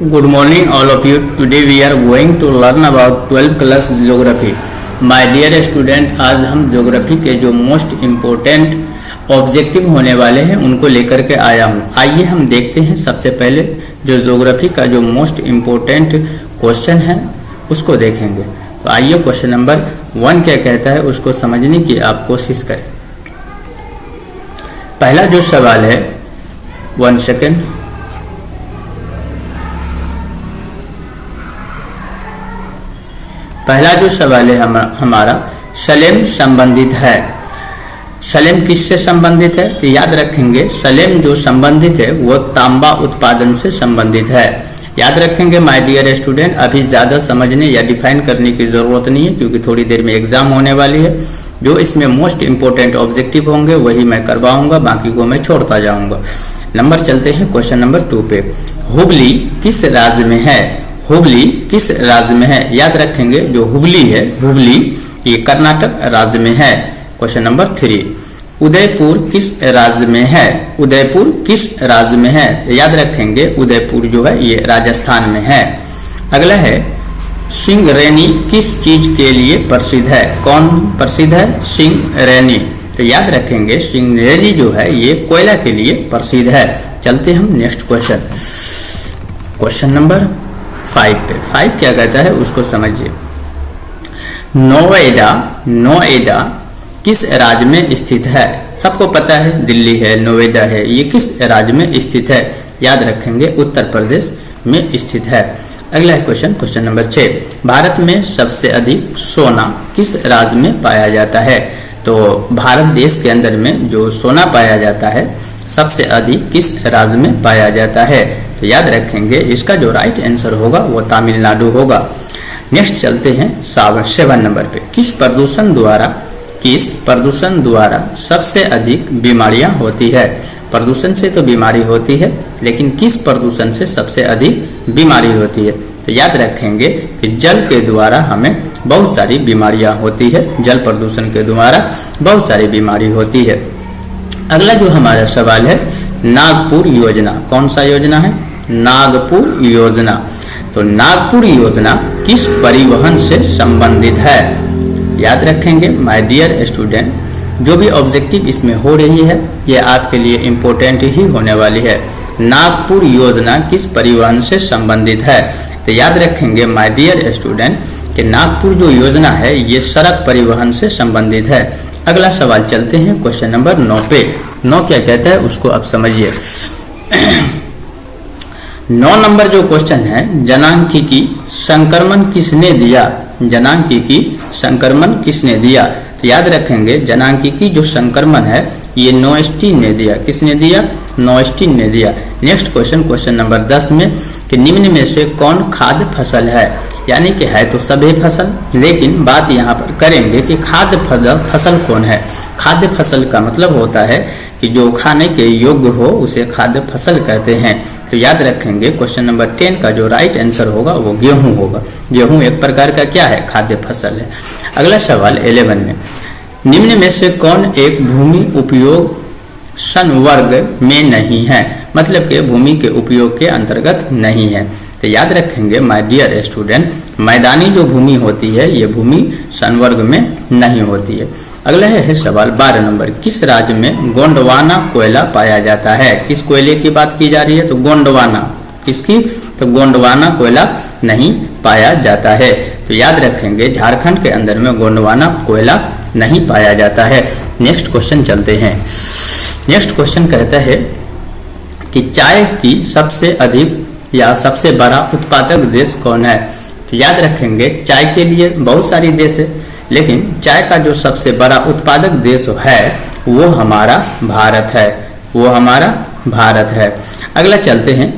Good morning all of you. Today we are going to learn about 12th class geography. My dear student, आज हम geography के जो most important objective होने वाले हैं उनको लेकर के आया हूँ। आइए हम देखते हैं सबसे पहले जो ज्योग्राफी का जो मोस्ट इम्पोर्टेंट क्वेश्चन है उसको देखेंगे। तो आइए क्वेश्चन नंबर 1 क्या कहता है उसको समझने की आप कोशिश करें। पहला जो सवाल है 1 सेकेंड। पहला जो सवाल है हमारा सलेम संबंधित है। सलेम किससे संबंधित है? तो याद रखेंगे सलेम जो संबंधित है वो तांबा उत्पादन से संबंधित है। याद रखेंगे माय डियर स्टूडेंट, अभी ज़्यादा समझने या डिफाइन करने की ज़रूरत नहीं है क्योंकि थोड़ी देर में एग्जाम होने वाली है। जो इसमें मोस्ट इंपोर्टेंट ऑब्जेक्टिव होंगे वही मैं करवाऊंगा, बाकी को मैं छोड़ता जाऊंगा। नंबर चलते हैं क्वेश्चन नंबर 2 पे। हुबली किस राज्य में है? हुबली किस राज्य में है? याद रखेंगे जो हुबली है, हुबली ये कर्नाटक राज्य में है। क्वेश्चन नंबर 3, उदयपुर किस राज्य में है? उदयपुर किस राज्य में है? तो याद रखेंगे उदयपुर जो है ये राजस्थान में है। अगला है सिंगरैनी किस चीज के लिए प्रसिद्ध है? कौन प्रसिद्ध है? सिंगरैनी। तो याद रखेंगे सिंगरैनी जो है ये कोयला के लिए प्रसिद्ध है। चलते हम नेक्स्ट क्वेश्चन, क्वेश्चन नंबर 5 पे। 5 क्या कहता है उसको समझिए। नोएडा, नोएडा किस राज्य में स्थित है? सबको पता है दिल्ली है, नोएडा है, ये किस राज्य में स्थित है? याद रखेंगे उत्तर प्रदेश में स्थित है। अगला क्वेश्चन, क्वेश्चन नंबर 6, भारत में सबसे अधिक सोना किस राज्य में पाया जाता है? तो भारत देश के अंदर में जो सोना पाया जाता है सबसे अधिक किस राज्य में पाया जाता है? तो याद रखेंगे इसका जो राइट आंसर होगा वो तमिलनाडु होगा। नेक्स्ट चलते हैं 7 नंबर पे। किस प्रदूषण द्वारा सबसे अधिक बीमारियां होती है? प्रदूषण से तो बीमारी होती है, लेकिन किस प्रदूषण से सबसे अधिक बीमारी होती है? तो याद रखेंगे कि जल के द्वारा हमें बहुत सारी बीमारियां होती है। जल प्रदूषण के द्वारा बहुत सारी बीमारी होती है। अगला जो हमारा सवाल है नागपुर योजना। कौन सा योजना है? नागपुर योजना। तो नागपुर योजना किस परिवहन से संबंधित है? याद रखेंगे माय डियर स्टूडेंट, जो भी ऑब्जेक्टिव इसमें हो रही है ये आपके लिए इम्पोर्टेंट ही होने वाली है। नागपुर योजना किस परिवहन से संबंधित है? तो याद रखेंगे माय डियर स्टूडेंट कि नागपुर जो योजना है ये सड़क परिवहन से संबंधित है। अगला सवाल चलते हैं क्वेश्चन नंबर 9 पे। 9 क्या कहता है उसको आप समझिए। 9 नंबर जो क्वेश्चन है, जनांकिकी संक्रमण किसने दिया? जनांकिकी संक्रमण किसने दिया? तो याद रखेंगे जनांकिकी जो संक्रमण है ये नोएस्टीन ने दिया। किसने दिया? नोएस्टीन ने दिया। नेक्स्ट क्वेश्चन, क्वेश्चन नंबर 10 में कि निम्न में से कौन खाद्य फसल है? यानी कि है तो सभी फसल, लेकिन बात यहाँ पर करेंगे कि खाद्य फसल कौन है। खाद्य फसल का मतलब होता है कि जो खाने के योग्य हो उसे खाद्य फसल कहते हैं। तो याद रखेंगे क्वेश्चन नंबर 10 का जो राइट आंसर होगा वो गेहूं होगा। गेहूं एक प्रकार का क्या है? खाद्य फसल है। अगला सवाल 11 में, निम्न में से कौन एक भूमि उपयोग संवर्ग में नहीं है? मतलब कि भूमि के उपयोग के अंतर्गत नहीं है। तो याद रखेंगे माय डियर स्टूडेंट, मैदानी जो भूमि होती है ये भूमि संवर्ग में नहीं होती है। अगला है सवाल 12 नंबर, किस राज्य में गोंडवाना कोयला पाया जाता है? किस कोयले की बात की जा रही है? तो गोंडवाना। किसकी? तो गोंडवाना कोयला नहीं पाया जाता है। तो याद रखेंगे झारखंड के अंदर में गोंडवाना कोयला नहीं पाया जाता है। नेक्स्ट क्वेश्चन चलते हैं। नेक्स्ट क्वेश्चन कहता है कि चाय की सबसे अधिक या सबसे बड़ा उत्पादक देश कौन है? तो याद रखेंगे चाय के लिए बहुत सारी देश है, लेकिन चाय का जो सबसे बड़ा उत्पादक देश है वो हमारा भारत है। वो हमारा भारत है। अगला चलते हैं,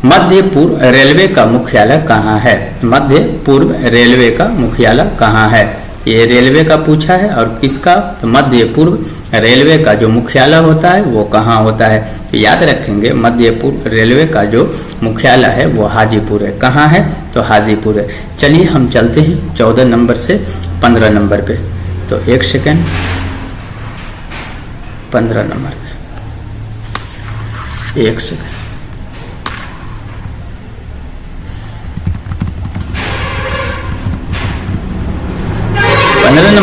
मध्य पूर्व रेलवे का मुख्यालय कहाँ है? मध्य पूर्व रेलवे का मुख्यालय कहाँ है? ये रेलवे का पूछा है और किसका? तो मध्य पूर्व रेलवे का जो मुख्यालय होता है वो कहाँ होता है? तो याद रखेंगे मध्य पूर्व रेलवे का जो मुख्यालय है वो हाजीपुर है। कहाँ है? तो हाजीपुर है। चलिए हम चलते हैं 14 नंबर से 15 नंबर पे। तो 1 सेकेंड, 15 नंबर पे 1 सेकेंड।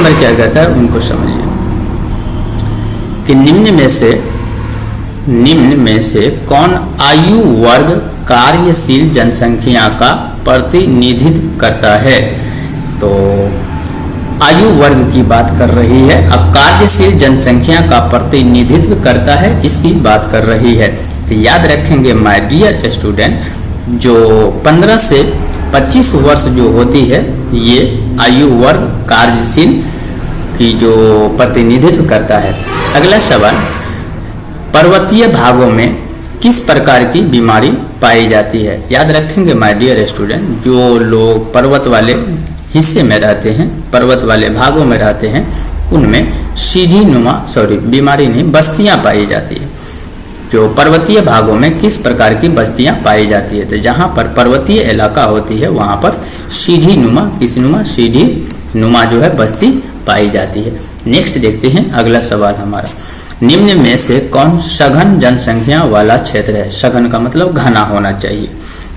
नंबर क्या कहता है उनको समझिए कि निम्न में से कौन आयु वर्ग कार्यशील जनसंख्या का प्रतिनिधित्व करता है। तो आयु वर्ग की बात कर रही है, अब कार्यशील जनसंख्या का प्रतिनिधित्व करता है इसकी बात कर रही है। तो याद रखेंगे माय डियर स्टूडेंट, जो 15 से 25 वर्ष जो होती है ये आयु वर्ग कार्यशील की जो प्रतिनिधित्व करता है। अगला सवाल, पर्वतीय भागों में किस प्रकार की बीमारी पाई जाती है। याद रखेंगे माय डियर स्टूडेंट, जो लोग पर्वत वाले हिस्से में रहते हैं, पर्वत वाले भागों में रहते हैं, उनमें बीमारी नहीं, बस्तियां पाई जाती है। जो पर्वतीय भागों में किस प्रकार की बस्तियां पाई जाती है, तो जहां पर पर्वतीय इलाका होती है वहां पर सीढ़ी नुमा जो है बस्ती पाई जाती है। नेक्स्ट देखते हैं अगला सवाल हमारा, निम्न में से कौन सघन जनसंख्या वाला क्षेत्र है। सघन का मतलब घना होना चाहिए।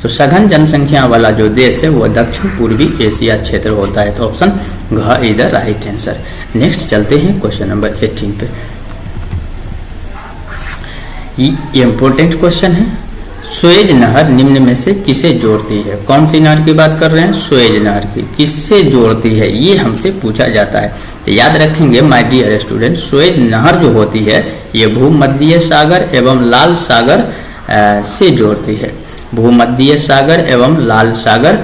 तो सघन जनसंख्या वाला जो देश है वो दक्षिण पूर्वी एशिया क्षेत्र होता है। तो ऑप्शन घ इधर राइट आंसर। नेक्स्ट चलते हैं क्वेश्चन नंबर 18 पे। ये इंपॉर्टेंट क्वेश्चन है। सुएज नहर निम्न में से किसे जोड़ती है। कौन सी नहर की बात कर रहे हैं, सुएज नहर की। किससे जोड़ती है ये हमसे पूछा जाता है। तो याद रखेंगे माय डियर स्टूडेंट, सुएज नहर जो होती है ये भूमध्य सागर एवं लाल सागर से जोड़ती है। भूमध्य सागर एवं लाल सागर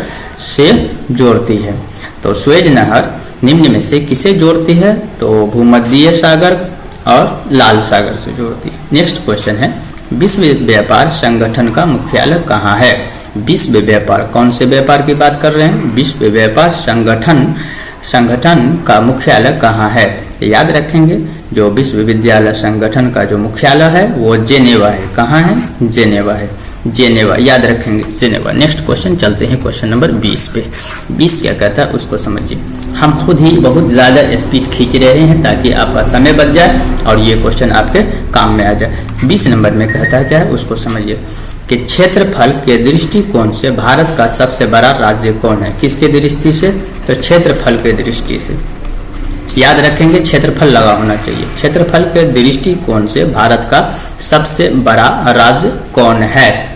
से जोड़ती है। तो सुएज नहर निम्न में से किसे जोड़ती है, तो भूमध्य सागर और लाल सागर से जोड़ती है। नेक्स्ट क्वेश्चन है, विश्व व्यापार संगठन का मुख्यालय कहाँ है। विश्व व्यापार, कौन से व्यापार की बात कर रहे हैं, विश्व व्यापार संगठन का मुख्यालय कहाँ है। याद रखेंगे जो विश्वविद्यालय संगठन का जो मुख्यालय है वो जेनेवा है। कहाँ है, जेनेवा है, जेनेवा, याद रखेंगे जेनेवा। नेक्स्ट क्वेश्चन चलते हैं क्वेश्चन नंबर 20 पे। 20 क्या कहता है उसको समझिए। हम खुद ही बहुत ज़्यादा स्पीड खींच रहे हैं ताकि आपका समय बच जाए और ये क्वेश्चन आपके काम में आ जाए। 20 नंबर में कहता है क्या है उसको समझिए कि क्षेत्रफल के दृष्टिकोण से भारत का सबसे बड़ा राज्य कौन है। किसके दृष्टि से, तो क्षेत्रफल के दृष्टि से। याद रखेंगे क्षेत्रफल लगा होना चाहिए। क्षेत्रफल के दृष्टिकोण से भारत का सबसे बड़ा राज्य कौन है।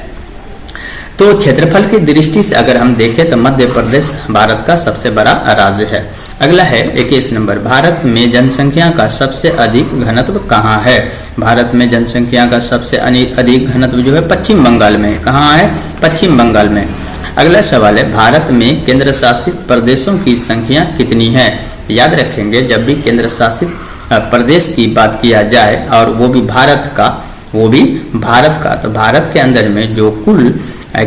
तो क्षेत्रफल की दृष्टि से अगर हम देखें तो मध्य प्रदेश भारत का सबसे बड़ा राज्य है। अगला है 21 नंबर, भारत में जनसंख्या का सबसे अधिक घनत्व कहाँ है। भारत में जनसंख्या का सबसे अधिक घनत्व जो है पश्चिम बंगाल में। कहाँ है, पश्चिम बंगाल में। अगला सवाल है, भारत में केंद्र शासित प्रदेशों की संख्या कितनी है। याद रखेंगे जब भी केंद्र शासित प्रदेश की बात किया जाए और वो भी भारत का, तो भारत के अंदर में जो कुल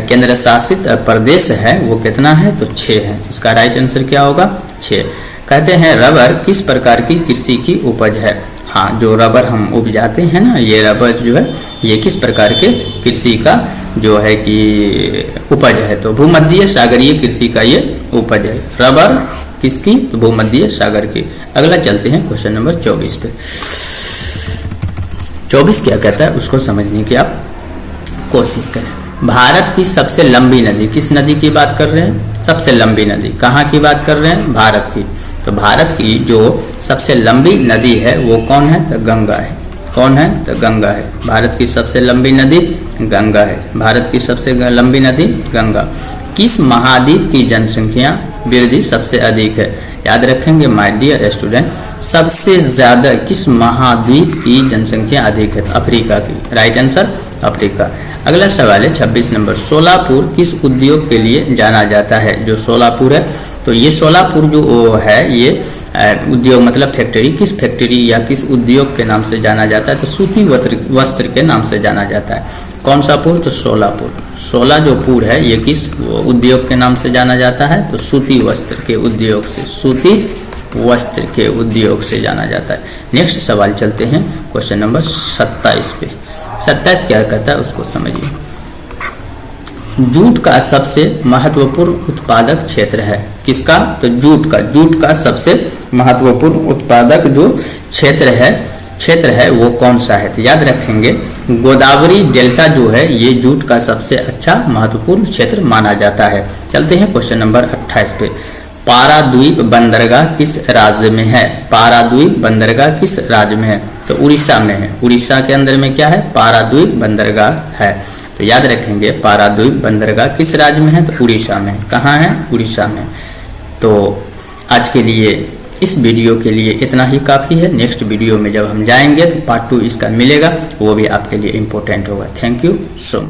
केंद्र शासित प्रदेश है वो कितना है, तो 6 है। इसका राइट आंसर क्या होगा, 6। कहते हैं रबर किस प्रकार की कृषि की उपज है। हाँ, जो रबर हम उपजाते हैं ना, ये रबर जो है ये किस प्रकार के कृषि का जो है कि उपज है, तो भूमध्य सागरीय कृषि का ये उपज है। रबर किसकी, तो भूमध्य सागर की। अगला चलते हैं क्वेश्चन नंबर 24 पे। 24 क्या कहता है उसको समझने की आप कोशिश करें। भारत की सबसे लंबी नदी, किस नदी की बात कर रहे हैं, सबसे लंबी नदी। कहाँ की बात कर रहे हैं, भारत की। तो भारत की जो सबसे लंबी नदी है वो कौन है, तो गंगा है। कौन है, तो गंगा है। भारत की सबसे लंबी नदी गंगा है। भारत की सबसे लंबी नदी गंगा। किस महाद्वीप की जनसंख्या वृद्धि सबसे अधिक है। याद रखेंगे माय डियर स्टूडेंट, सबसे ज्यादा किस महाद्वीप की जनसंख्या अधिक है, अफ्रीका की। Right answer Africa. अगला सवाल है 26 नंबर, सोलापुर किस उद्योग के लिए जाना जाता है। जो सोलापुर है, तो ये सोलापुर जो है ये उद्योग मतलब फैक्ट्री, किस फैक्ट्री या किस उद्योग के नाम से जाना जाता है, तो सूती वस्त्र के नाम से जाना जाता है। कौन सा पुर, तो सोलापुर। सोला जो पुर है ये किस उद्योग के नाम से जाना जाता है, तो सूती वस्त्र के उद्योग से, सूती वस्त्र के उद्योग से जाना जाता है। नेक्स्ट सवाल चलते हैं क्वेश्चन नंबर 27 पे। 27 क्या कहता है उसको समझिए। जूट का सबसे महत्वपूर्ण उत्पादक क्षेत्र है। किसका, तो जूट का सबसे महत्वपूर्ण उत्पादक जो क्षेत्र है वो कौन सा है। तो याद रखेंगे गोदावरी डेल्टा जो है ये जूट का सबसे अच्छा महत्वपूर्ण क्षेत्र माना जाता है। चलते हैं क्वेश्चन नंबर 28 पे। पाराद्वीप बंदरगाह किस राज्य में है? पाराद्वीप बंदरगाह किस राज्य में है? तो उड़ीसा में है। उड़ीसा के अंदर में क्या है? पाराद्वीप बंदरगाह है। तो याद रखेंगे पाराद्वीप बंदरगाह किस राज्य में है? तो उड़ीसा में। कहाँ है? उड़ीसा में। तो आज के लिए इस वीडियो के लिए इतना ही काफ़ी है। नेक्स्ट वीडियो में जब हम जाएंगे तो पार्ट 2 इसका मिलेगा, वो भी आपके लिए इम्पोर्टेंट होगा। Thank you so much.